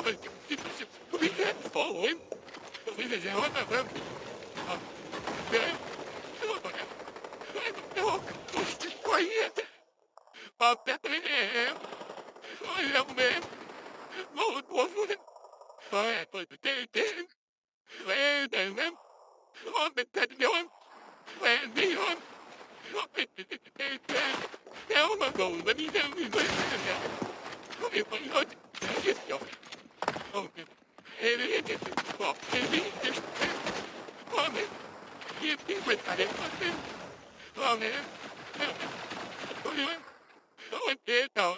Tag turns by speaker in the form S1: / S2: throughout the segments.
S1: We can't follow him. We can't follow him. Just quiet. Bethlehem. Young man. Lord, woman. Fire for the dead. Land and them. On the dead one. Land me on. Now I'm going to be down in the if I not just go. Oh, it is well, it is just on it. Give me with that in on it. Oh, and there, no.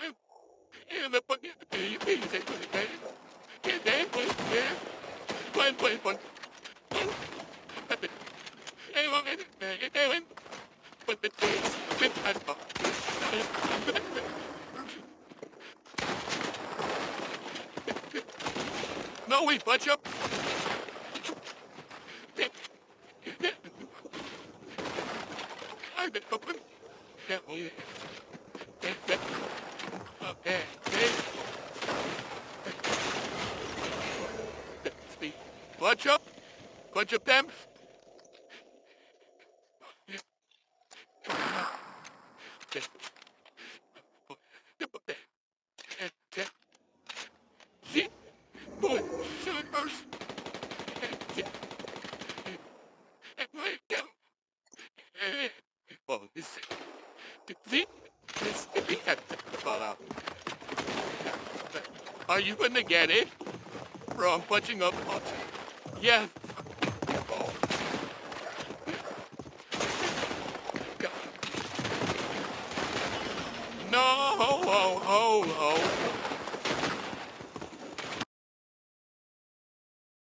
S1: And the fucking things that was there. Get there, was there. One. Hey, long it, get there, but the things with that. No, we bunch up. I've been open. Okay. Bunch up. Bunch up them. Boy, first. Well, this fall out. Are you gonna get it from punching up? Yeah.